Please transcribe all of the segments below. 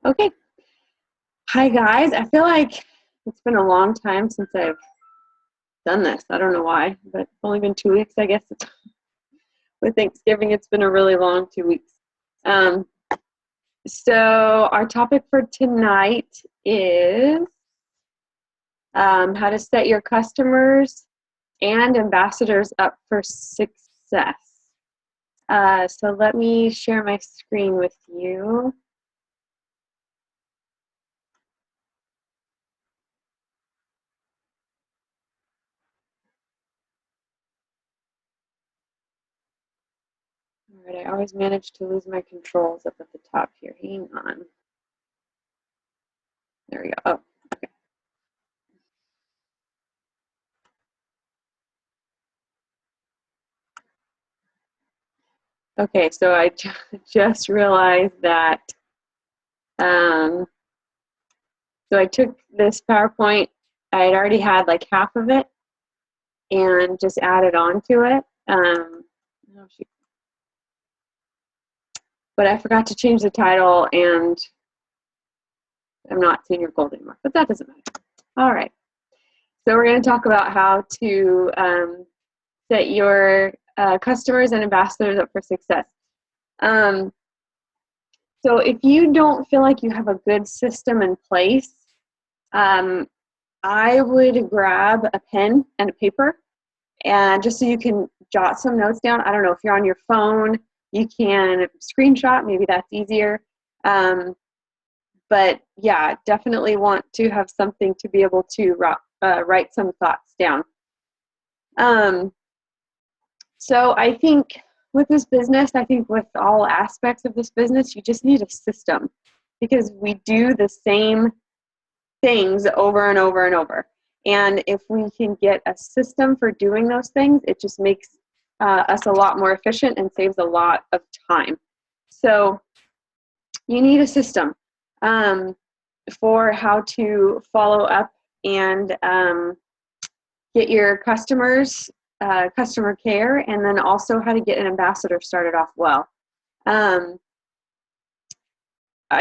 Okay. Hi, guys. I feel like it's been a long time since I've done this. I don't know why, but it's only been 2 weeks, I guess. With Thanksgiving, it's been a really long 2 weeks. Um, so, our topic for tonight is how to set your customers and ambassadors up for success. So, let me share my screen with you. All right, I always manage to lose my controls up at the top here. Hang on. There we go. Oh, okay. Okay, so I just realized that, um, so I took this PowerPoint, I had already had like half of it, and just added on to it. Oh, shoot. But I forgot to change the title, and I'm not seeing your gold anymore, but that doesn't matter. All right, so we're going to talk about how to set your customers and ambassadors up for success. So if you don't feel like you have a good system in place, I would grab a pen and a paper, and just so you can jot some notes down. I don't know if you're on your phone, you can screenshot, maybe that's easier. But yeah, definitely want to have something to be able to write some thoughts down. So I think with this business, I think with all aspects of this business, you just need a system, because we do the same things over and over and over. And if we can get a system for doing those things, it just makes us a lot more efficient and saves a lot of time. So you need a system for how to follow up and get your customers, customer care, and then also how to get an ambassador started off well. I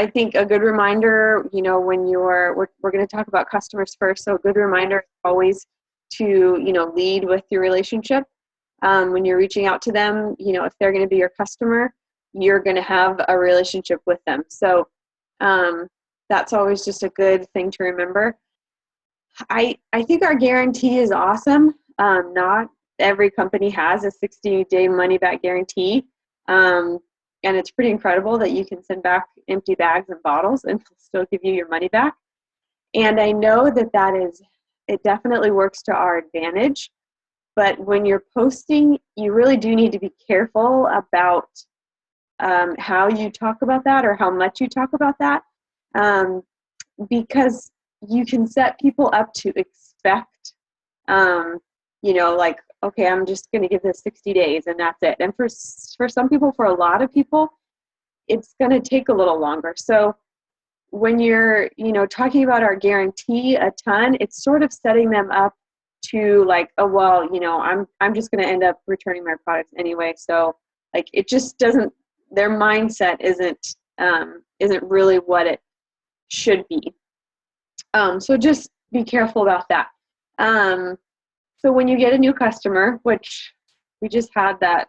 think a good reminder, when we're going to talk about customers first, so a good reminder is always to, lead with your relationship. When you're reaching out to them, if they're going to be your customer, you're going to have a relationship with them. So that's always just a good thing to remember. I think our guarantee is awesome. Not every company has a 60-day money-back guarantee. And it's pretty incredible that you can send back empty bags and bottles and still give you your money back. And I know that it definitely works to our advantage. But when you're posting, you really do need to be careful about how you talk about that or how much you talk about that, because you can set people up to expect, like, okay, I'm just going to give this 60 days and that's it. And for some people, for a lot of people, it's going to take a little longer. So when you're, talking about our guarantee a ton, it's sort of setting them up to like, oh, well, I'm just going to end up returning my products anyway. So like, it just doesn't, their mindset isn't really what it should be. So just be careful about that. So when you get a new customer, which we just had that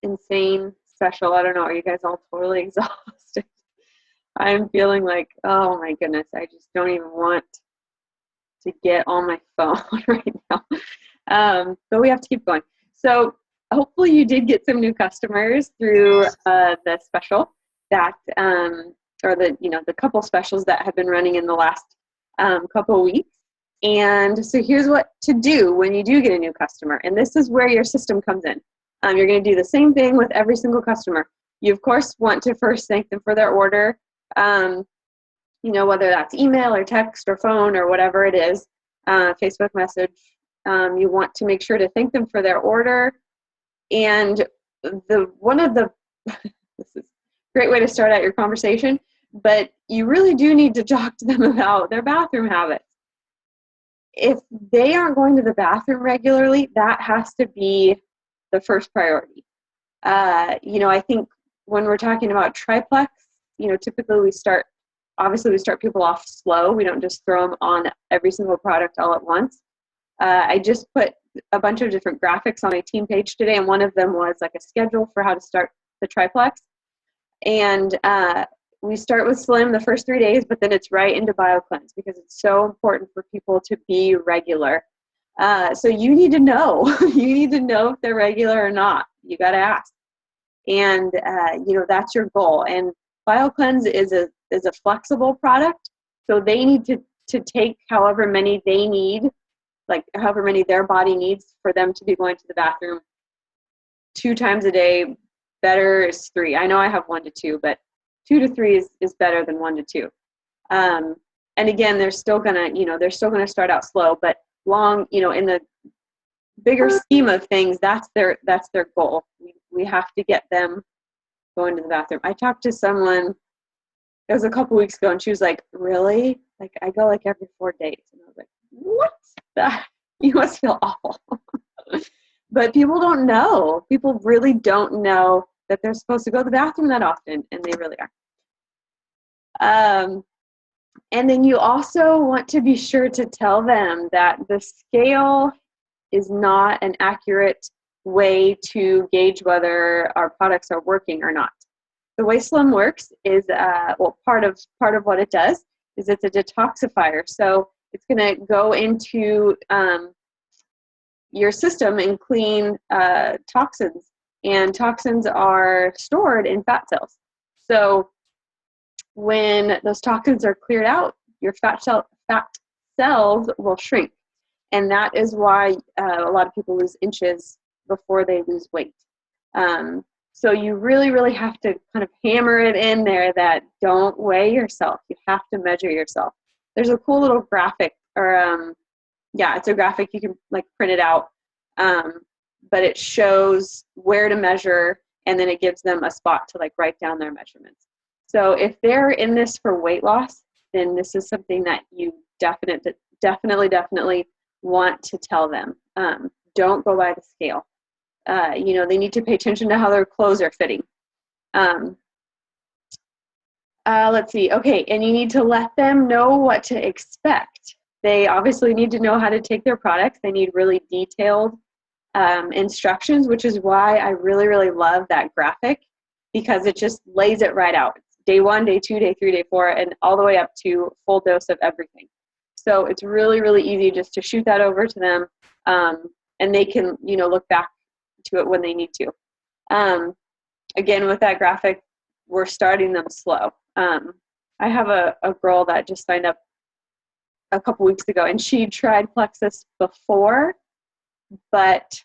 insane special, I don't know, are you guys all totally exhausted? I'm feeling like, oh my goodness, I just don't even want to get on my phone right now. But we have to keep going. So hopefully you did get some new customers through the special that, or the couple specials that have been running in the last couple of weeks. And so here's what to do when you do get a new customer. And this is where your system comes in. You're going to do the same thing with every single customer. You, of course, want to first thank them for their order, whether that's email or text or phone or whatever it is, Facebook message. You want to make sure to thank them for their order. And this is a great way to start out your conversation, but you really do need to talk to them about their bathroom habits. If they aren't going to the bathroom regularly, that has to be the first priority. I think when we're talking about triplex, typically we start obviously we start people off slow. We don't just throw them on every single product all at once. I just put a bunch of different graphics on my team page today, and one of them was like a schedule for how to start the triplex. And we start with Slim the first 3 days, but then it's right into BioCleanse because it's so important for people to be regular. So you need to know. You need to know if they're regular or not. You got to ask. And, that's your goal. And BioCleanse is a flexible product, so they need to take however many they need, like however many their body needs for them to be going to the bathroom 2 times a day. Better is 3. I know I have 1 to 2, but 2 to 3 is better than 1 to 2. And again, they're still gonna start out slow, but long, in the bigger scheme of things, that's their goal. We have to get them going to the bathroom. I talked to someone, it was a couple weeks ago, and she was like, really? Like, I go like every 4 days. And I was like, what? You must feel awful. But people don't know. People really don't know that they're supposed to go to the bathroom that often, and they really are. And then you also want to be sure to tell them that the scale is not an accurate way to gauge whether our products are working or not. The way Slim works is, part of what it does is it's a detoxifier. So it's going to go into your system and clean toxins, and toxins are stored in fat cells. So when those toxins are cleared out, your fat cells will shrink, and that is why a lot of people lose inches before they lose weight. So you really, really have to kind of hammer it in there that don't weigh yourself. You have to measure yourself. There's a cool little graphic, or it's a graphic. You can like print it out, but it shows where to measure, and then it gives them a spot to like write down their measurements. So if they're in this for weight loss, then this is something that you definitely want to tell them. Don't go by the scale. They need to pay attention to how their clothes are fitting. Let's see. Okay, and you need to let them know what to expect. They obviously need to know how to take their products. They need really detailed instructions, which is why I really, really love that graphic, because it just lays it right out. It's day 1, day 2, day 3, day 4, and all the way up to full dose of everything. So it's really, really easy just to shoot that over to them, and they can, look back to it when they need to. Again, with that graphic, we're starting them slow. I have a girl that just signed up a couple weeks ago, and she tried Plexus before, but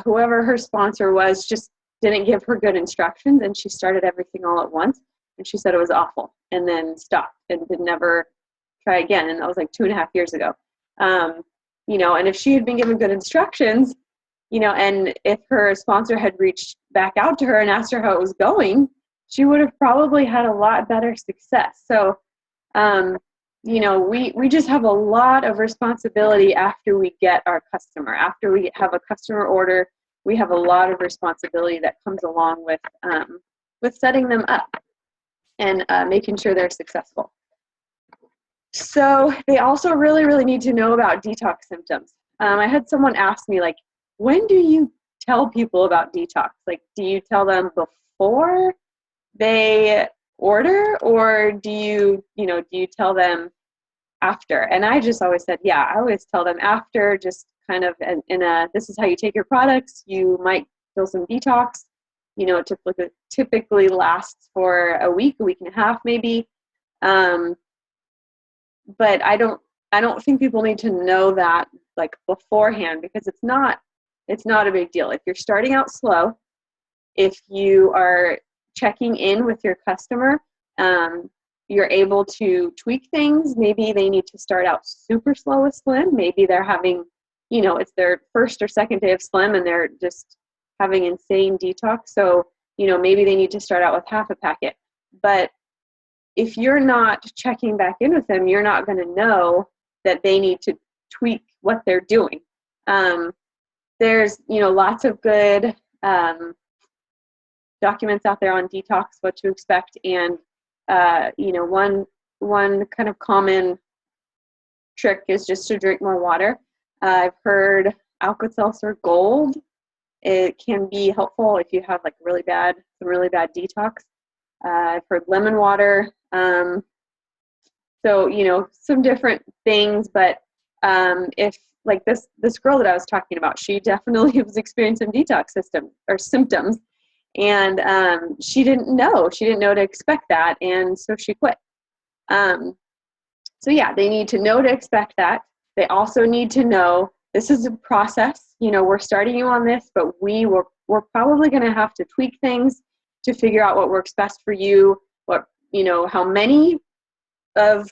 whoever her sponsor was just didn't give her good instructions, and she started everything all at once, and she said it was awful, and then stopped and did never try again. And that was like 2.5 years ago. And if she had been given good instructions, and if her sponsor had reached back out to her and asked her how it was going, she would have probably had a lot better success. So, we just have a lot of responsibility after we get our customer. After we have a customer order, we have a lot of responsibility that comes along with setting them up and making sure they're successful. So they also really, really need to know about detox symptoms. I had someone ask me, like, when do you tell people about detox? Like, do you tell them before they order, or do you tell them after? And I just always said, I always tell them after, just kind of this is how you take your products. You might feel some detox. It typically lasts for a week and a half, maybe. But I don't think people need to know that like beforehand, because it's not a big deal. If you're starting out slow, if you are checking in with your customer, you're able to tweak things. Maybe they need to start out super slow with Slim. Maybe they're having, it's their first or second day of Slim and they're just having insane detox. So, maybe they need to start out with half a packet. But if you're not checking back in with them, you're not going to know that they need to tweak what they're doing. There's, lots of good documents out there on detox, what to expect. And, one one kind of common trick is just to drink more water. I've heard Alka-Seltzer Gold. It can be helpful if you have like some really bad detox. I've heard lemon water. So, you know, some different things, but if like this girl that I was talking about, she definitely was experiencing detox symptoms, and she didn't know to expect that, and so she quit. So yeah, they need to know to expect that. They also need to know this is a process. You know, we're starting you on this, but we're probably going to have to tweak things to figure out what works best for you. What, you know, how many of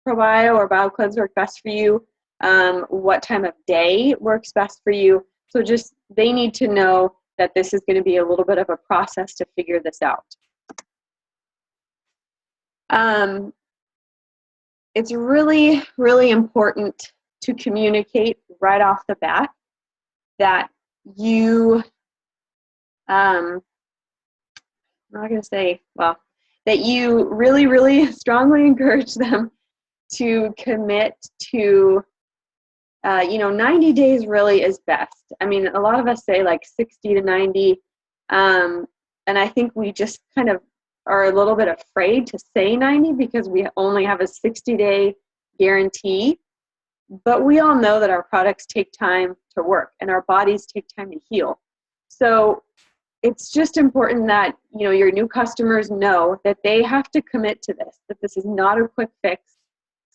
ProBio or BioCleanse work best for you. What time of day works best for you. So just they need to know that this is going to be a little bit of a process to figure this out. It's really, really important to communicate right off the bat that you, I'm not going to say, well, that you really, really strongly encourage them to commit to, you know, 90 days really is best. I mean, a lot of us say like 60 to 90, and I think we just kind of are a little bit afraid to say 90 because we only have a 60-day guarantee. But we all know that our products take time to work and our bodies take time to heal. So it's just important that, you know, your new customers know that they have to commit to this, that this is not a quick fix.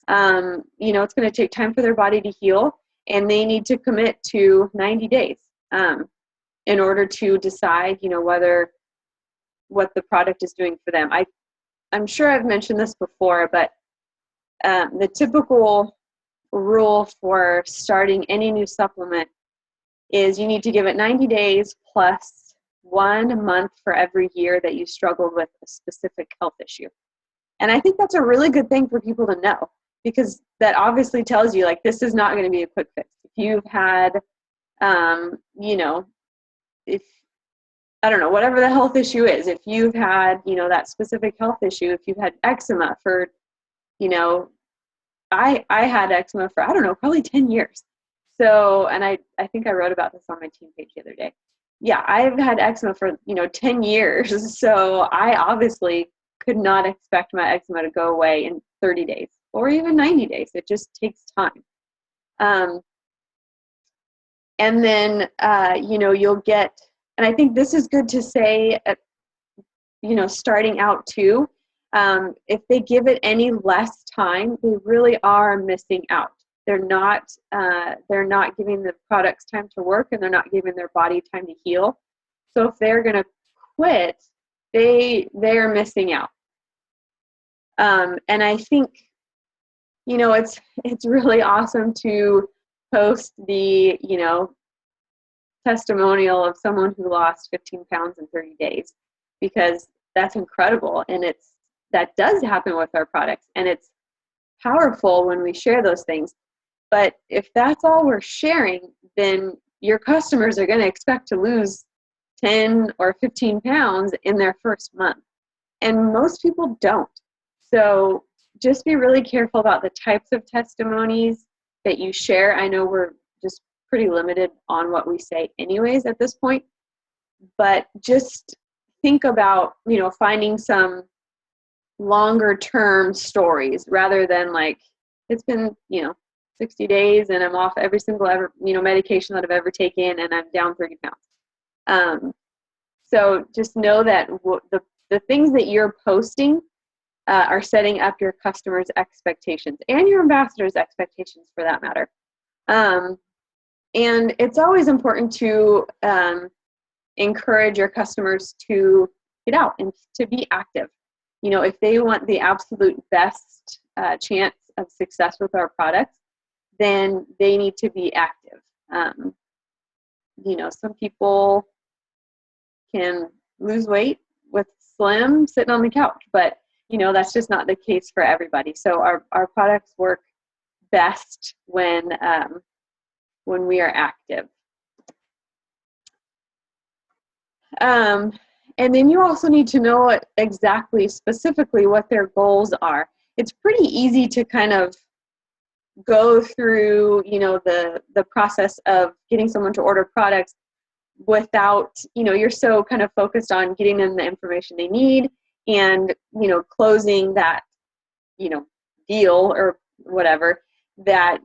You know, it's going to take time for their body to heal, and they need to commit to 90 days in order to decide, you know, what the product is doing for them. I'm sure I've mentioned this before, but the typical rule for starting any new supplement is you need to give it 90 days plus 1 month for every year that you struggled with a specific health issue. And I think that's a really good thing for people to know, because that obviously tells you like this is not going to be a quick fix. If you've had, you know, if I don't know, whatever the health issue is, if you've had, you know, that specific health issue, if you've had eczema for, you know, I had eczema for, I don't know, probably 10 years. So, and I think I wrote about this on my team page the other day. Yeah, I've had eczema for, you know, 10 years. So I obviously could not expect my eczema to go away in 30 days or even 90 days. It just takes time. And then, you know, you'll get, and I think this is good to say, you know, starting out too, if they give it any less time, they really are missing out. They're not giving the products time to work, and they're not giving their body time to heal. So if they're going to quit, they're missing out. And I think, you know, it's really awesome to post the, you know, testimonial of someone who lost 15 pounds in 30 days, because that's incredible. And that does happen with our products, and it's powerful when we share those things. But if that's all we're sharing, then your customers are going to expect to lose 10 or 15 pounds in their first month. And most people don't. So just be really careful about the types of testimonies that you share. I know we're just pretty limited on what we say anyways at this point, but just think about, you know, finding some longer term stories rather than like, it's been, you know, 60 days and I'm off every single medication that I've ever taken and I'm down 30 pounds. So just know that the things that you're posting are setting up your customers' expectations and your ambassadors' expectations for that matter. And it's always important to encourage your customers to get out and to be active. You know, if they want the absolute best chance of success with our products, then they need to be active. You know, some people can lose weight with slim sitting on the couch, but you know, that's just not the case for everybody. So our products work best when we are active. And then you also need to know exactly, specifically what their goals are. it's pretty easy to kind of go through, the process of getting someone to order products without, you're so kind of focused on getting them the information they need and, closing that, deal or whatever, that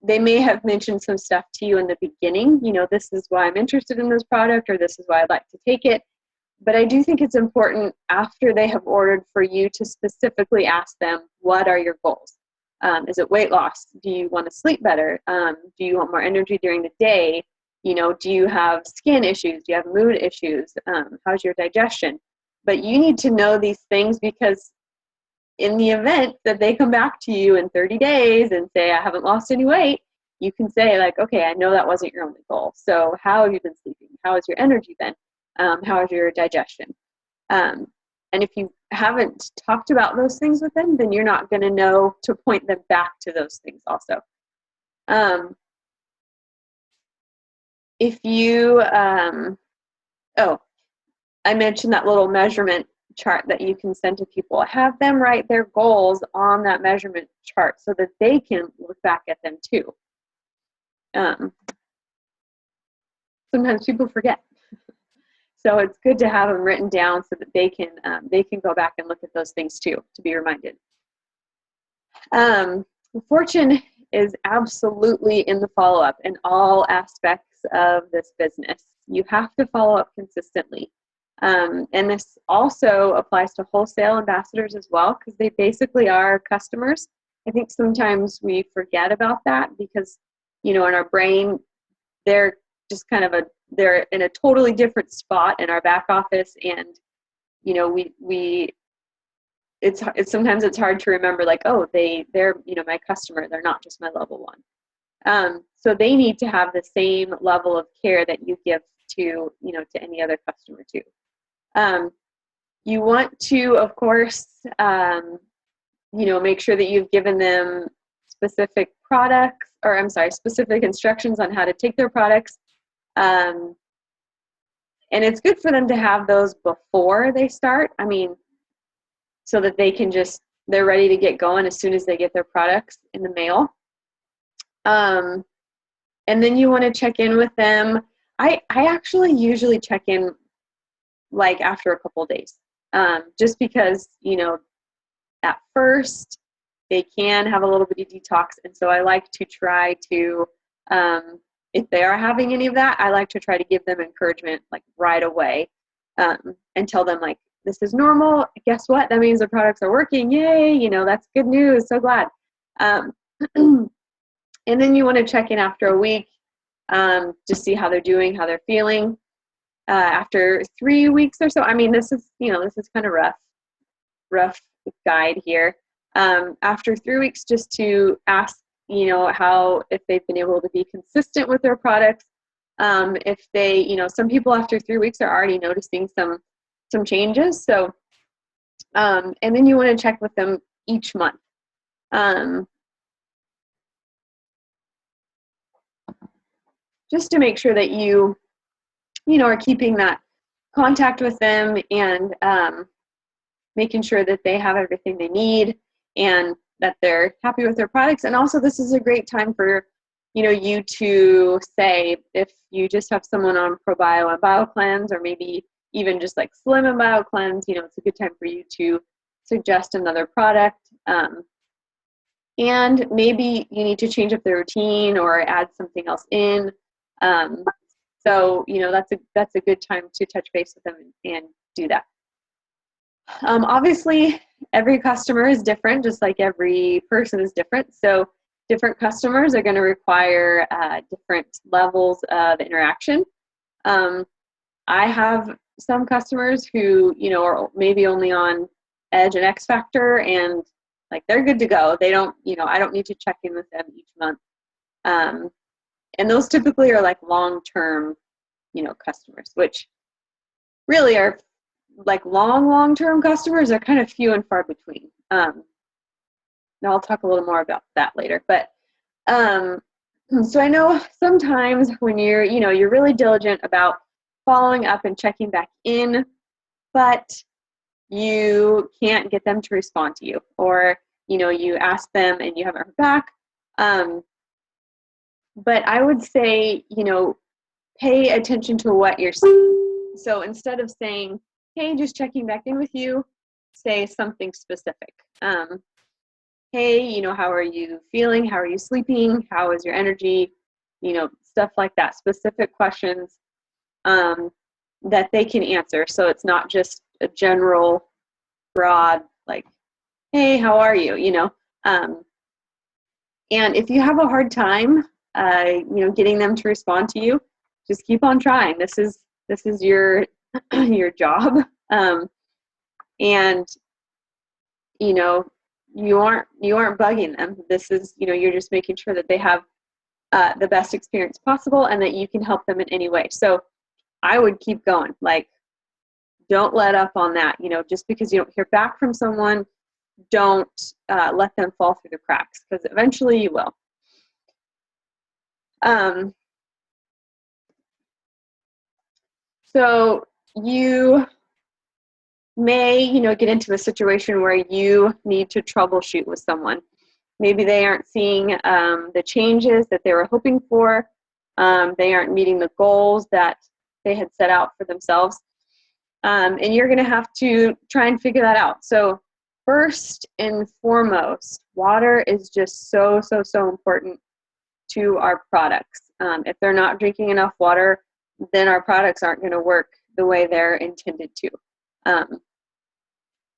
they may have mentioned some stuff to you in the beginning, this is why I'm interested in this product, or this is why I'd like to take it. But I do think it's important after they have ordered for you to specifically ask them, what are your goals? Is it weight loss? Do you want to sleep better? Do you want more energy during the day? Do you have skin issues? Do you have mood issues? How's your digestion? But you need to know these things, because in the event that they come back to you in 30 days and say, I haven't lost any weight, you can say like, okay, I know that wasn't your only goal. So how have you been sleeping? How is your energy been? How is your digestion? And if you haven't talked about those things with them, then you're not going to know to point them back to those things also. If you, I mentioned that little measurement chart that you can send to people. Have them write their goals on that measurement chart so that they can look back at them too. Sometimes people forget. So it's good to have them written down so that they can go back and look at those things too, to be reminded. Fortune is absolutely in the follow-up in all aspects of this business. You have to follow up consistently. And this also applies to wholesale ambassadors as well, because they basically are customers. I think sometimes we forget about that because, in our brain, they're just kind of they're in a totally different spot in our back office, and sometimes it's hard to remember, like, oh, they're my customer, they're not just my level one. So they need to have the same level of care that you give to to any other customer too. You want to, of course, make sure that you've given them specific specific instructions on how to take their products. And it's good for them to have those before they start. So that they're ready to get going as soon as they get their products in the mail. And then you want to check in with them. I actually usually check in like after a couple of days, just because, at first they can have a little bit of detox. And so I like to try to, if they are having any of that, I like to try to give them encouragement like right away, and tell them like, this is normal. Guess what? That means the products are working. Yay. That's good news. So glad. And then you want to check in after a week, to see how they're doing, how they're feeling. After 3 weeks or so, this is kind of rough guide here. After 3 weeks, just to ask, if they've been able to be consistent with their products. If they, some people after 3 weeks are already noticing some changes. So, and then you want to check with them each month. Just to make sure that you are keeping that contact with them and making sure that they have everything they need and that they're happy with their products. And also, this is a great time for, you to say, if you just have someone on ProBio and BioCleanse, or maybe even just like Slim and BioCleanse, it's a good time for you to suggest another product. And maybe you need to change up the routine or add something else in. So, that's a good time to touch base with them and do that. Obviously, every customer is different, just like every person is different. So different customers are going to require different levels of interaction. I have some customers who, are maybe only on Edge and X Factor, and like they're good to go. They don't, I don't need to check in with them each month. And those typically are like long-term, customers, which really are like long-term customers are kind of few and far between. Now I'll talk a little more about that later. But so I know sometimes when you're really diligent about following up and checking back in, but you can't get them to respond to you, or you ask them and you haven't heard back. But I would say, pay attention to what you're saying. So instead of saying, hey, just checking back in with you, say something specific. Hey, how are you feeling? How are you sleeping? How is your energy? Stuff like that. Specific questions that they can answer. So it's not just a general, broad, like, hey, how are you? And if you have a hard time, getting them to respond to you, just keep on trying. This is your your job, and you aren't bugging them. This is you're just making sure that they have the best experience possible, and that you can help them in any way. So I would keep going. Like, don't let up on that. Just because you don't hear back from someone, don't let them fall through the cracks, because eventually you will. So you may, get into a situation where you need to troubleshoot with someone. Maybe they aren't seeing the changes that they were hoping for. They aren't meeting the goals that they had set out for themselves. And you're going to have to try and figure that out. So first and foremost, water is just so, so, so important to our products. If they're not drinking enough water, then our products aren't going to work the way they're intended to.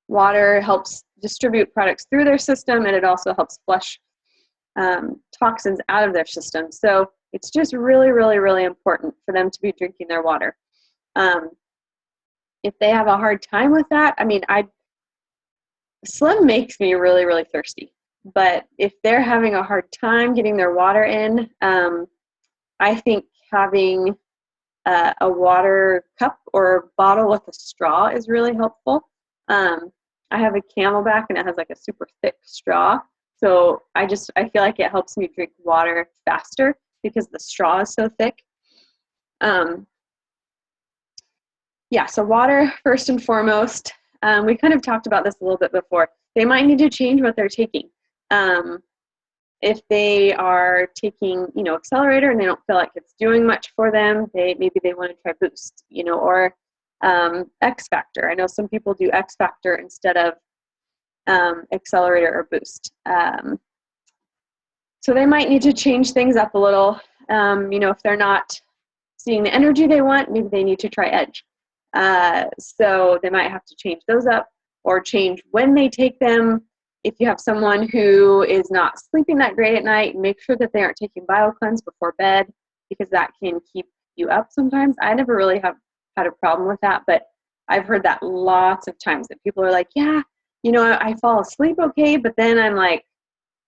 Water helps distribute products through their system, and it also helps flush toxins out of their system. So it's just really, really, really important for them to be drinking their water. If they have a hard time with that, Slim makes me really, really thirsty. But if they're having a hard time getting their water in, I think having a water cup or bottle with a straw is really helpful. I have a Camelback, and it has like a super thick straw. So I feel like it helps me drink water faster because the straw is so thick. Yeah, so water first and foremost. We kind of talked about this a little bit before. They might need to change what they're taking. If they are taking, Accelerator and they don't feel like it's doing much for them, maybe they want to try Boost, or X Factor. I know some people do X Factor instead of Accelerator or Boost. So they might need to change things up a little. If they're not seeing the energy they want, maybe they need to try Edge. So they might have to change those up, or change when they take them. If you have someone who is not sleeping that great at night, make sure that they aren't taking BioCleanse before bed, because that can keep you up sometimes. I never really have had a problem with that, but I've heard that lots of times, that people are like, yeah, I fall asleep okay, but then I'm like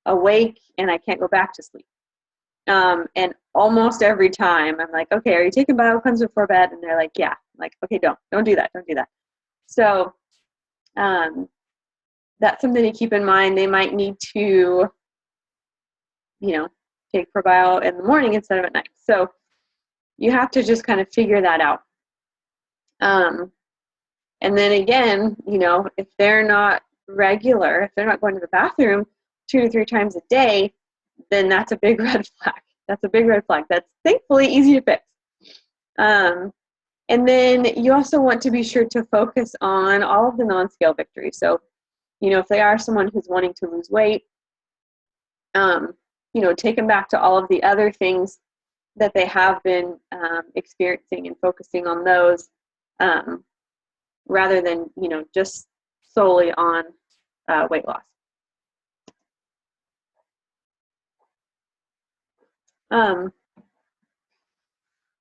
awake and I can't go back to sleep. And almost every time I'm like, okay, are you taking BioCleanse before bed? And they're like, yeah. I'm like, okay, don't do that. Don't do that. So that's something to keep in mind. They might need to, take ProBio in the morning instead of at night. So you have to just kind of figure that out. And then again, if they're not regular, if they're not going to the bathroom 2 to 3 times a day, then that's a big red flag. That's a big red flag. That's thankfully easy to fix. And then you also want to be sure to focus on all of the non-scale victories. So, if they are someone who's wanting to lose weight, take them back to all of the other things that they have been experiencing, and focusing on those, rather than, just solely on weight loss.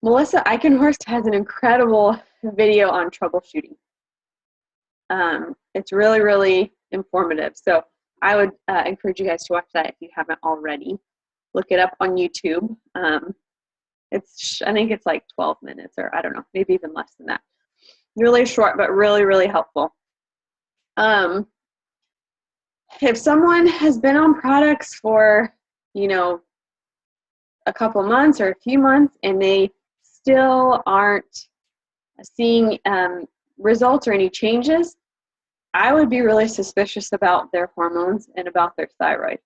Melissa Eichenhorst has an incredible video on troubleshooting. It's really, really informative. So I would encourage you guys to watch that if you haven't already. Look it up on YouTube. I think it's like 12 minutes, or I don't know, maybe even less than that. Really short, but really, really helpful. If someone has been on products for, a couple months or a few months, and they still aren't seeing results or any changes, I would be really suspicious about their hormones and about their thyroid.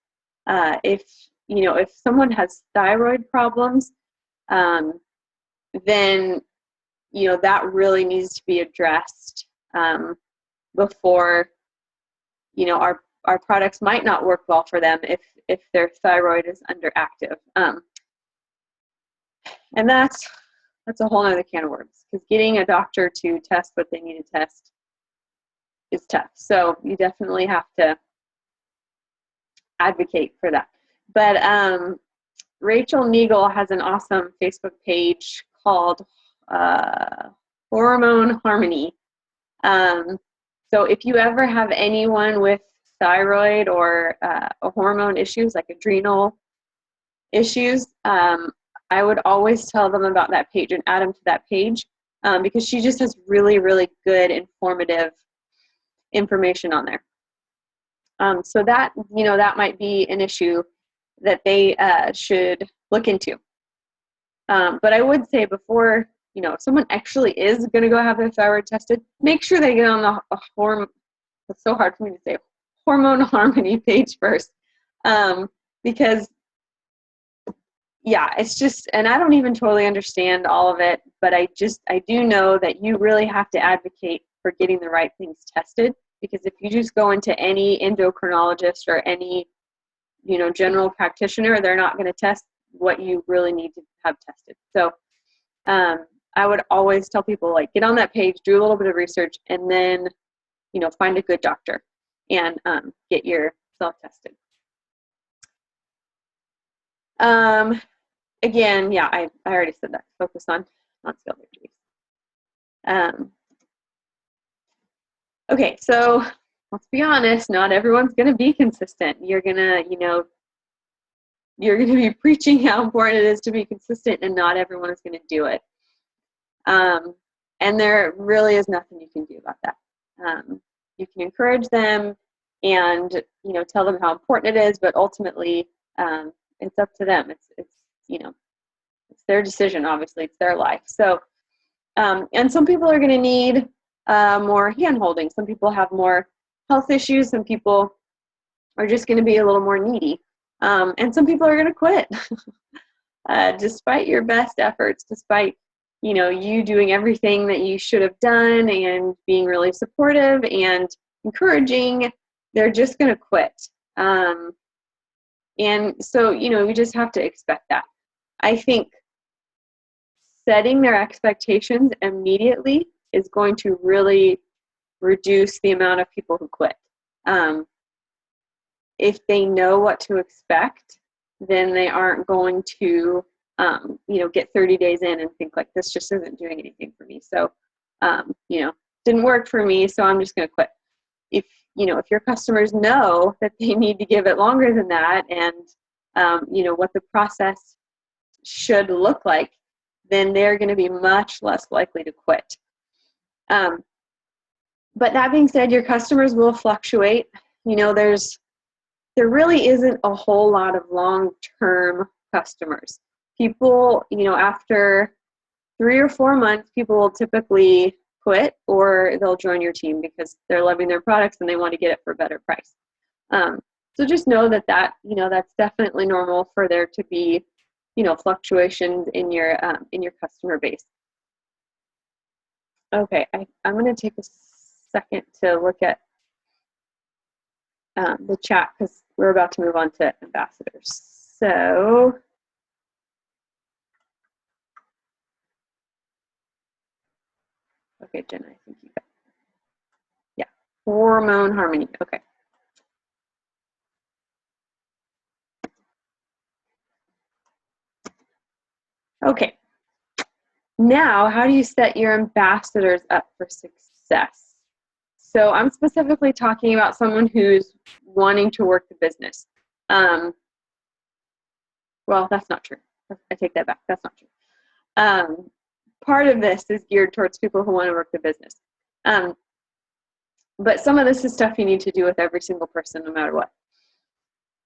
If if someone has thyroid problems, then that really needs to be addressed before our products might not work well for them if their thyroid is underactive. And that's a whole other can of worms, because getting a doctor to test what they need to test is tough. So you definitely have to advocate for that. But Rachel Neagle has an awesome Facebook page called Hormone Harmony. So if you ever have anyone with thyroid or hormone issues like adrenal issues, I would always tell them about that page and add them to that page, because she just has really, really good informative information on there. So that might be an issue that they should look into. But I would say before, if someone actually is going to go have their thyroid tested, make sure they get on the it's so hard for me to say, Hormone Harmony page first. Because it's just, and I don't even totally understand all of it, but I do know that you really have to advocate for getting the right things tested, because if you just go into any endocrinologist or any, general practitioner, they're not going to test what you really need to have tested. So I would always tell people, like, get on that page, do a little bit of research, and then, find a good doctor and get yourself tested. Again, I already said that. Focus on non-scale victories. Okay, so let's be honest, not everyone's going to be consistent. You're going to, you're going to be preaching how important it is to be consistent, and not everyone is going to do it. And there really is nothing you can do about that. You can encourage them and, tell them how important it is, but ultimately, it's up to them. It's their decision, obviously. It's their life. So, and some people are going to need more hand-holding. Some people have more health issues. Some people are just going to be a little more needy. And some people are going to quit. Despite your best efforts, despite, you doing everything that you should have done and being really supportive and encouraging, they're just going to quit. And so, we just have to expect that. I think setting their expectations immediately is going to really reduce the amount of people who quit. If they know what to expect, then they aren't going to, get 30 days in and think, like, this just isn't doing anything for me. So, didn't work for me, so I'm just going to quit. If your customers know that they need to give it longer than that, and, what the process should look like, then they're going to be much less likely to quit. But that being said, your customers will fluctuate. There really isn't a whole lot of long-term customers. People, after 3 or 4 months, people will typically quit, or they'll join your team because they're loving their products and they want to get it for a better price. So just know that that's definitely normal for there to be, fluctuations in your customer base. Okay, I'm going to take a second to look at the chat, because we're about to move on to ambassadors. So, okay, Jenna, I think you got it. Yeah, Hormone Harmony. Okay. Okay. Now, how do you set your ambassadors up for success? So I'm specifically talking about someone who's wanting to work the business. Well, that's not true. I take that back. That's not true. Part of this is geared towards people who want to work the business. But some of this is stuff you need to do with every single person, no matter what.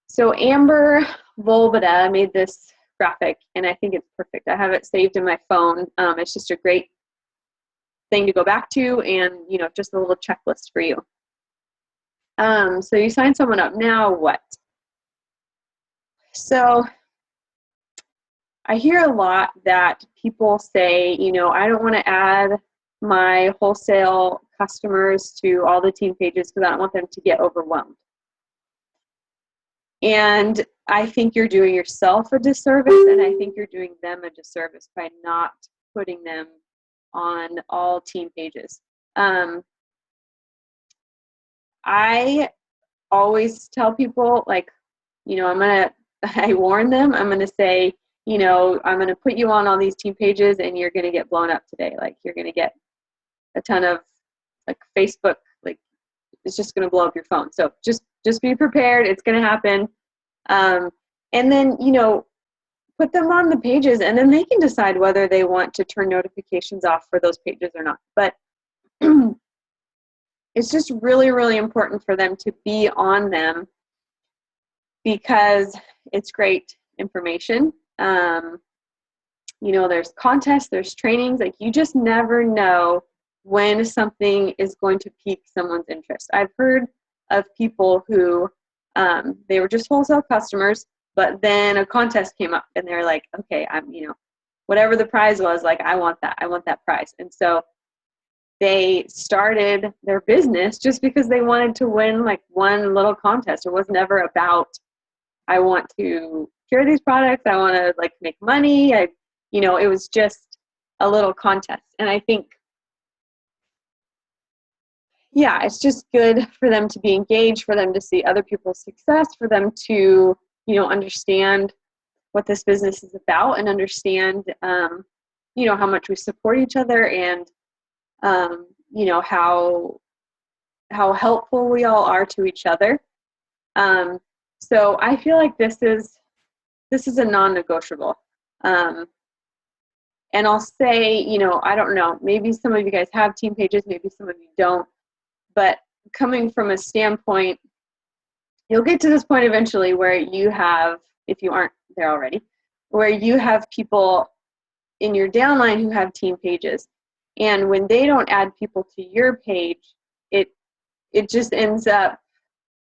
So Amber Volbada made this graphic, and I think it's perfect. I have it saved in my phone. It's just a great thing to go back to, and just a little checklist for you. So you sign someone up. Now what? So I hear a lot that people say, you know, I don't want to add my wholesale customers to all the team pages because I don't want them to get overwhelmed. And I think you're doing yourself a disservice, and I think you're doing them a disservice by not putting them on all team pages. I always tell people, like, you know, I warn them, I'm going to say, you know, I'm going to put you on all these team pages and you're going to get blown up today. Like, you're going to get a ton of, like, Facebook, like, it's just going to blow up your phone. So just be prepared. It's going to happen. And then, you know, put them on the pages, and then they can decide whether they want to turn notifications off for those pages or not. But it's just really, really important for them to be on them because it's great information. You know, there's contests, there's trainings. Like, you just never know when something is going to pique someone's interest. I've heard of people who they were just wholesale customers, but then a contest came up and they're like, okay, I'm, you know, whatever the prize was, like, I want that prize. And so they started their business just because they wanted to win, like, one little contest. It was never about, I want to cure these products, I want to, like, make money. You know, it was just a little contest. And I think, yeah, it's just good for them to be engaged, for them to see other people's success, for them to, you know, understand what this business is about and understand, you know, how much we support each other and, you know, how helpful we all are to each other. So I feel like this is a non-negotiable. And I'll say, you know, I don't know, maybe some of you guys have team pages, maybe some of you don't, but coming from a standpoint, you'll get to this point eventually where you have, if you aren't there already, where you have people in your downline who have team pages. And when they don't add people to your page, it just ends up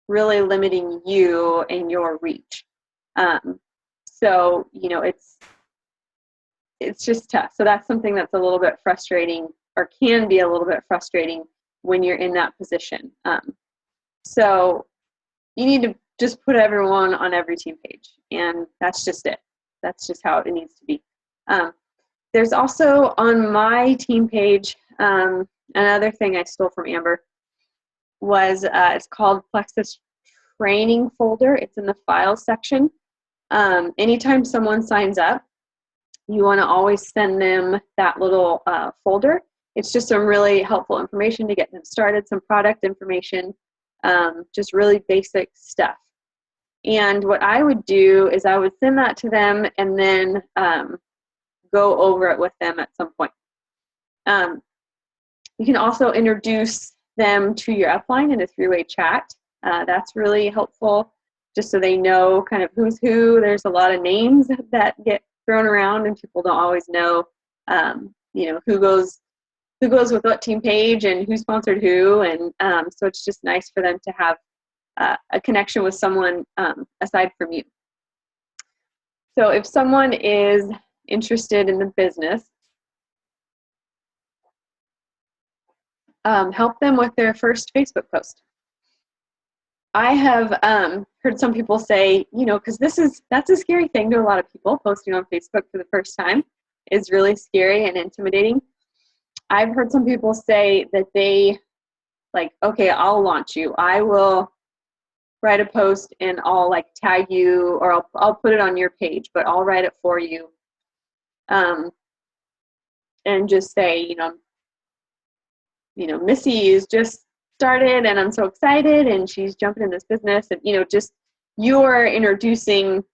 really limiting you and your reach. So, you know, it's just tough. So that's something that's a little bit frustrating, or can be a little bit frustrating when you're in that position. So you need to just put everyone on every team page, and that's just it. That's just how it needs to be. There's also on my team page, another thing I stole from Amber was it's called Plexus Training Folder. It's in the Files section. Anytime someone signs up, you want to always send them that little folder. It's just some really helpful information to get them started, some product information, just really basic stuff. And what I would do is I would send that to them and then go over it with them at some point. You can also introduce them to your upline in a three-way chat. That's really helpful, just so they know kind of who's who. There's a lot of names that get thrown around, and people don't always know, you know, who goes with what team page and who sponsored who. And so it's just nice for them to have a connection with someone aside from you. So if someone is interested in the business, help them with their first Facebook post. I have heard some people say, you know, because that's a scary thing to a lot of people. Posting on Facebook for the first time is really scary and intimidating. I've heard some people say that they, like, okay, I'll launch you. I will write a post and I'll, like, tag you, or I'll put it on your page, but I'll write it for you. And just say, you know, Missy is just started and I'm so excited and she's jumping in this business, and, you know, just you're introducing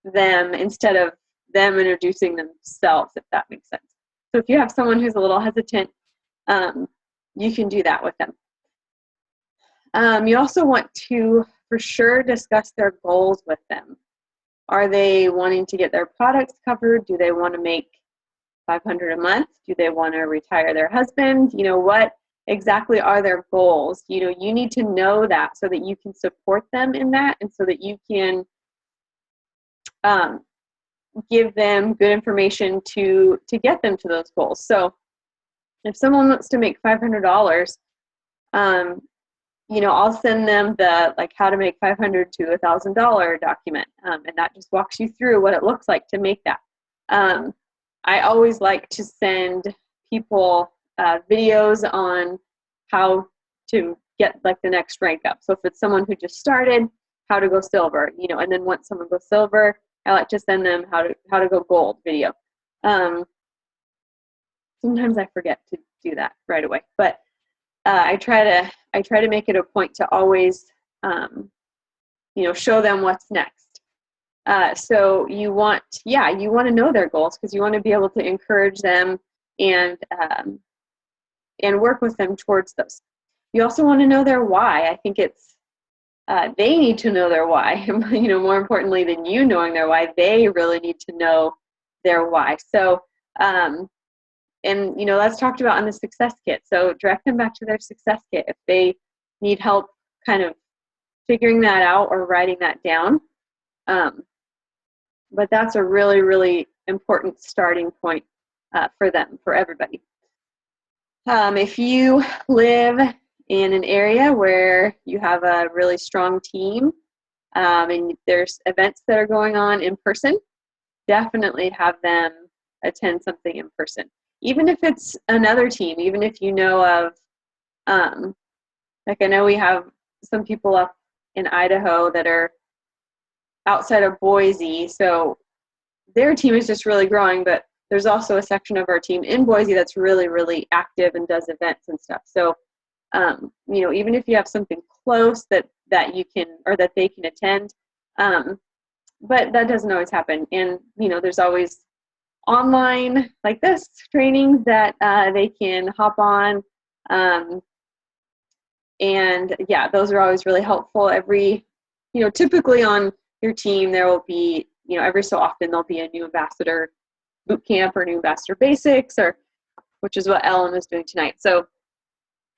them instead of them introducing themselves, if that makes sense. So if you have someone who's a little hesitant, you can do that with them. You also want to, for sure, discuss their goals with them. Are they wanting to get their products covered? Do they want to make $500 a month? Do they want to retire their husband? You know, what exactly are their goals. You know, you need to know that so that you can support them in that, and so that you can give them good information to get them to those goals. So if someone wants to make $500, you know, I'll send them the like how to make $500 to $1,000 document, and that just walks you through what it looks like to make that. I always like to send people videos on how to get like the next rank up. So if it's someone who just started, how to go silver, you know, and then once someone goes silver, I like to send them how to go gold video. Sometimes I forget to do that right away, but I try to make it a point to always, you know, show them what's next. So you want to know their goals, because you want to be able to encourage them and work with them towards those. You also want to know their why. I think it's they need to know their why. You know, more importantly than you knowing their why, they really need to know their why. So, and you know, that's talked about in the success kit. So direct them back to their success kit if they need help kind of figuring that out or writing that down. But that's a really, really important starting point for them, for everybody. If you live in an area where you have a really strong team and there's events that are going on in person, definitely have them attend something in person. Even if it's another team, even if you know of, like I know we have some people up in Idaho that are outside of Boise, so their team is just really growing, but there's also a section of our team in Boise that's really, really active and does events and stuff. So, you know, even if you have something close that you can, or that they can attend, but that doesn't always happen. And, you know, there's always online, like this, trainings that they can hop on. And yeah, those are always really helpful. You know, typically on your team, there will be, you know, every so often there'll be a new ambassador boot camp or new ambassador basics, or which is what Ellen is doing tonight. So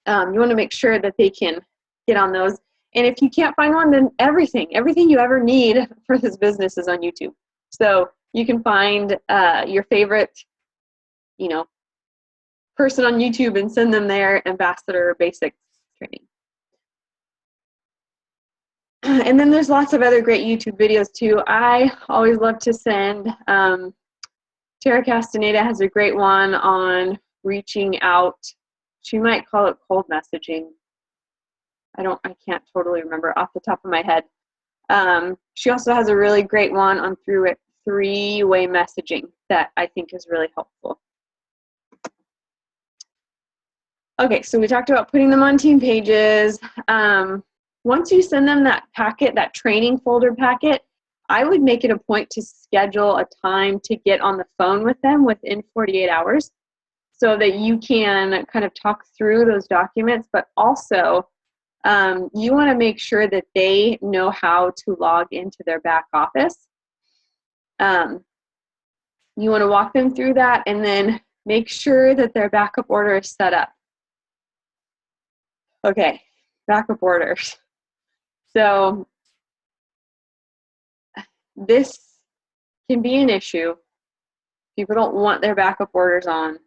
you want to make sure that they can get on those. And if you can't find one, then everything you ever need for this business is on YouTube. So you can find your favorite, you know, person on YouTube and send them their ambassador basics training. And then there's lots of other great YouTube videos too. I always love to send, Tara Castaneda has a great one on reaching out. She might call it cold messaging. I can't totally remember off the top of my head. She also has a really great one on three-way messaging that I think is really helpful. Okay, so we talked about putting them on team pages. Once you send them that packet, that training folder packet, I would make it a point to schedule a time to get on the phone with them within 48 hours so that you can kind of talk through those documents, but also you want to make sure that they know how to log into their back office. You want to walk them through that and then make sure that their backup order is set up. Okay, backup orders. So this can be an issue. People don't want their backup orders on.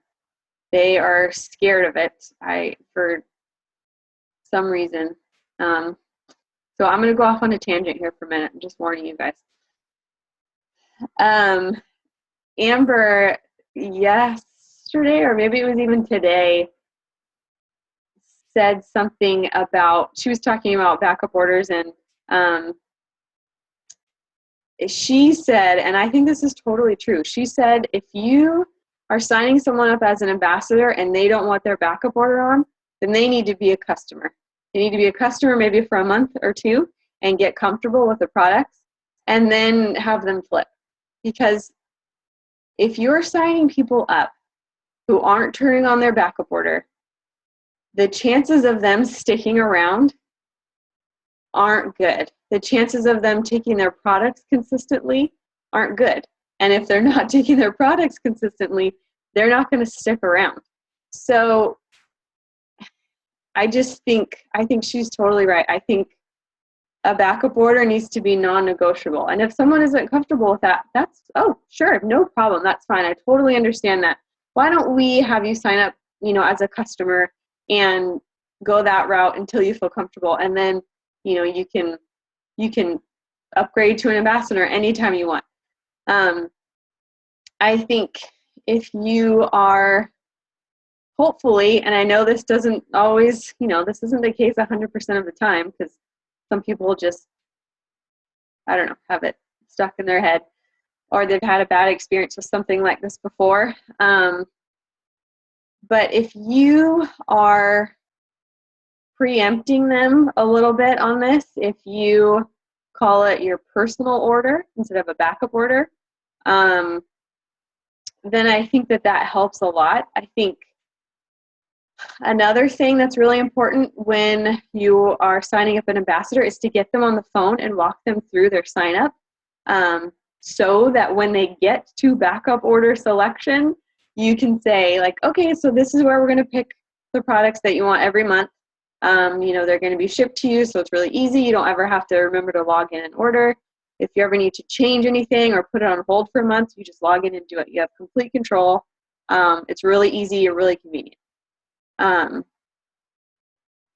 They are scared of it for some reason. So I'm going to go off on a tangent here for a minute. I'm just warning you guys. Amber, yesterday, or maybe it was even today, said something about, she was talking about backup orders, and she said, and I think this is totally true, she said if you are signing someone up as an ambassador and they don't want their backup order on, then they need to be a customer. They need to be a customer maybe for a month or two and get comfortable with the products and then have them flip. Because if you're signing people up who aren't turning on their backup order, the chances of them sticking around aren't good. The chances of them taking their products consistently aren't good. And if they're not taking their products consistently, they're not going to stick around. So I think she's totally right. I think a backup order needs to be non-negotiable. And if someone isn't comfortable with that, oh, sure, no problem. That's fine. I totally understand that. Why don't we have you sign up, as a customer and go that route until you feel comfortable. And then, you can upgrade to an ambassador anytime you want. I think if you are, hopefully, and I know this doesn't always, this isn't the case 100% of the time, because some people just, I don't know, have it stuck in their head, or they've had a bad experience with something like this before. But if you are preempting them a little bit on this, if you call it your personal order instead of a backup order, then I think that helps a lot. I think another thing that's really important when you are signing up an ambassador is to get them on the phone and walk them through their sign up, so that when they get to backup order selection, you can say, like, okay, so this is where we're going to pick the products that you want every month. They're going to be shipped to you, so it's really easy. You don't ever have to remember to log in and order. If you ever need to change anything or put it on hold for a month, you just log in and do it. You have complete control. It's really easy and really convenient. And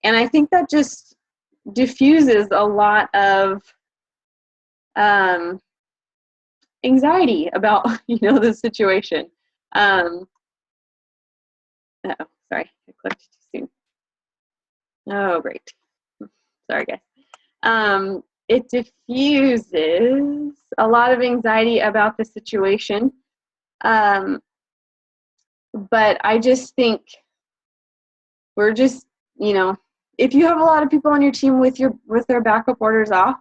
I think that just diffuses a lot of anxiety about the situation. Oh, sorry, I clicked too soon. Oh, great. Sorry, guys. It diffuses a lot of anxiety about the situation. But I just think we're just, if you have a lot of people on your team with their backup orders off,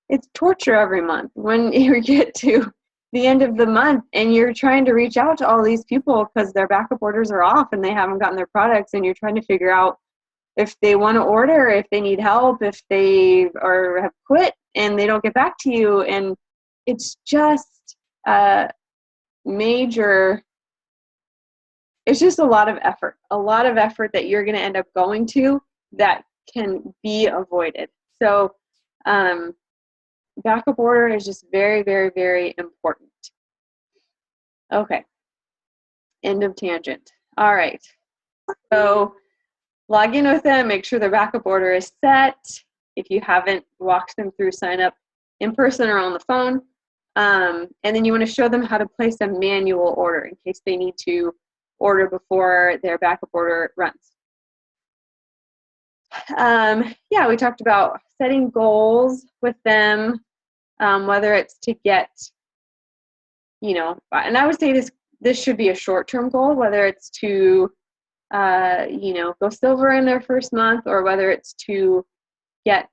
it's torture every month when you get to the end of the month and you're trying to reach out to all these people because their backup orders are off and they haven't gotten their products, and you're trying to figure out if they want to order, if they need help, if they have quit and they don't get back to you. And it's just it's just a lot of effort that you're going to end up going to that can be avoided. So backup order is just very, very, very important. Okay. End of tangent. All right. So log in with them, make sure their backup order is set. If you haven't walked them through sign up in person or on the phone. And then you want to show them how to place a manual order in case they need to order before their backup order runs. Yeah, we talked about setting goals with them, whether it's to get, and I would say this should be a short-term goal, whether it's to, go silver in their first month, or whether it's to get,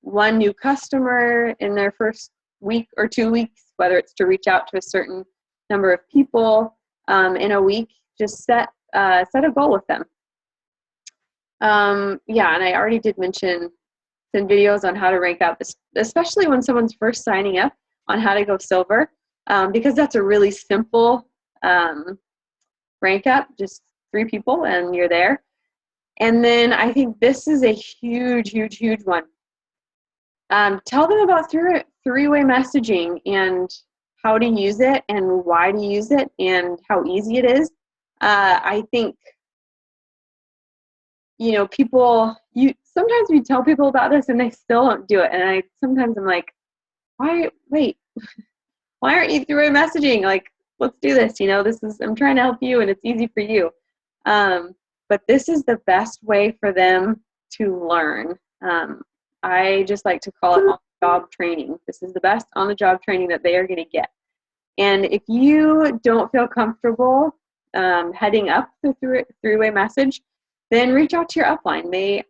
one new customer in their first week or 2 weeks, whether it's to reach out to a certain number of people in a week. Just set a goal with them. Yeah, and I already did mention some videos on how to rank up, especially when someone's first signing up, on how to go silver, because that's a really simple rank up, just 3 people and you're there. And then I think this is a huge, huge, huge one. Tell them about three-way messaging and how to use it and why to use it and how easy it is. I think, people, sometimes we tell people about this and they still don't do it. And sometimes I'm like, why aren't you three-way messaging? Like, let's do this. I'm trying to help you and it's easy for you. But this is the best way for them to learn. I just like to call it on-the-job training. This is the best on-the-job training that they are going to get. And if you don't feel comfortable heading up the three-way message, then reach out to your upline.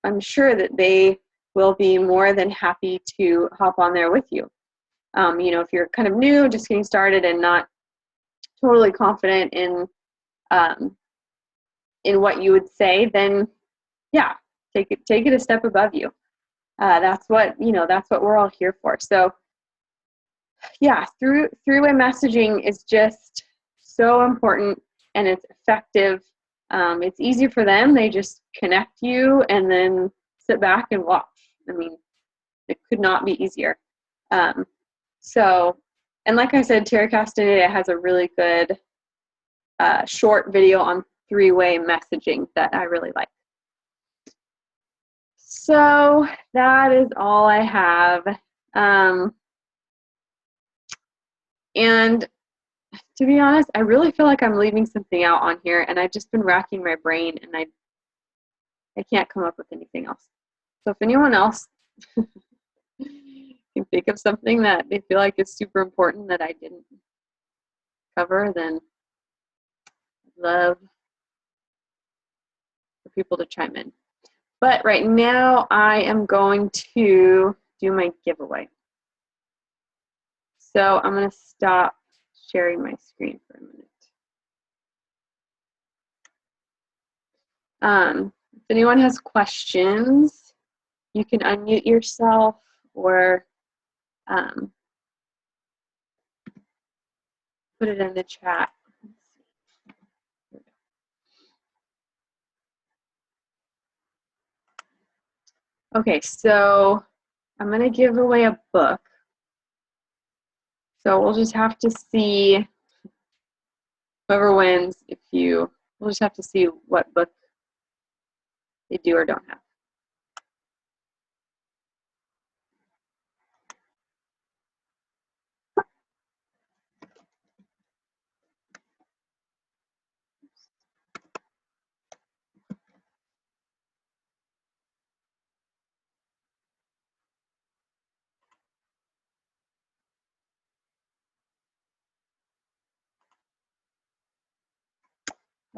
I'm sure that they will be more than happy to hop on there with you. If you're kind of new, just getting started and not totally confident in what you would say, then yeah, take it a step above you. That's what we're all here for. So yeah, three-way messaging is just so important and it's effective. It's easy for them. They just connect you and then sit back and watch. I mean, it could not be easier. And like I said, Terry Castaneda has a really good short video on three-way messaging that I really like. So that is all I have. And to be honest, I really feel like I'm leaving something out on here, and I've just been racking my brain, and I can't come up with anything else. So if anyone else can think of something that they feel like is super important that I didn't cover, then I'd love for people to chime in. But right now, I am going to do my giveaway. So I'm going to stop sharing my screen for a minute. If anyone has questions, you can unmute yourself or put it in the chat. Okay, so I'm going to give away a book. So we'll just have to see whoever wins. We'll just have to see what book they do or don't have.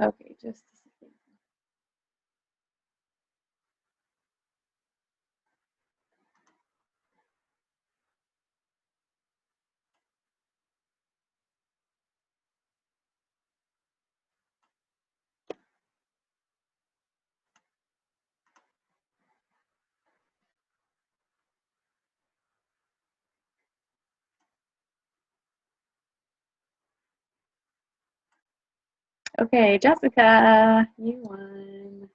Okay, just a second. Okay, Jessica, you won.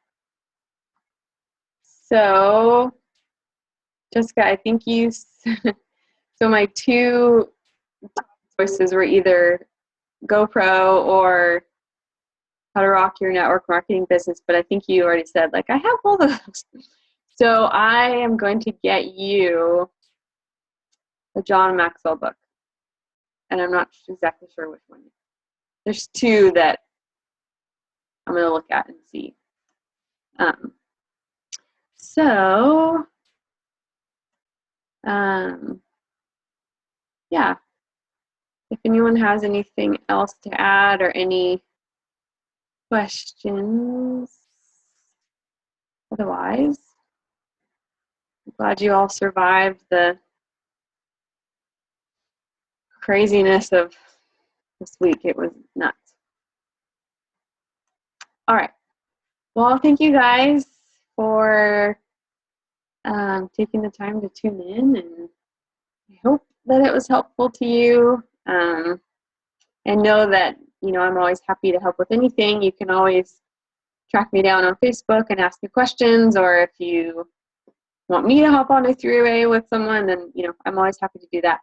So, Jessica, I think you, so my two choices were either GoPro or How to Rock Your Network Marketing Business, but I think you already said, like, I have all those. So I am going to get you the John Maxwell book, and I'm not exactly sure which one. There's two that I'm going to look at and see. Yeah, if anyone has anything else to add or any questions, otherwise, I'm glad you all survived the craziness of this week. It was nuts. All right. Well, thank you guys for taking the time to tune in, and I hope that it was helpful to you. And know that, I'm always happy to help with anything. You can always track me down on Facebook and ask me questions, or if you want me to hop on a three-way with someone, then, I'm always happy to do that.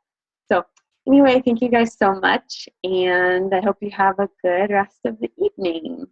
So anyway, thank you guys so much, and I hope you have a good rest of the evening.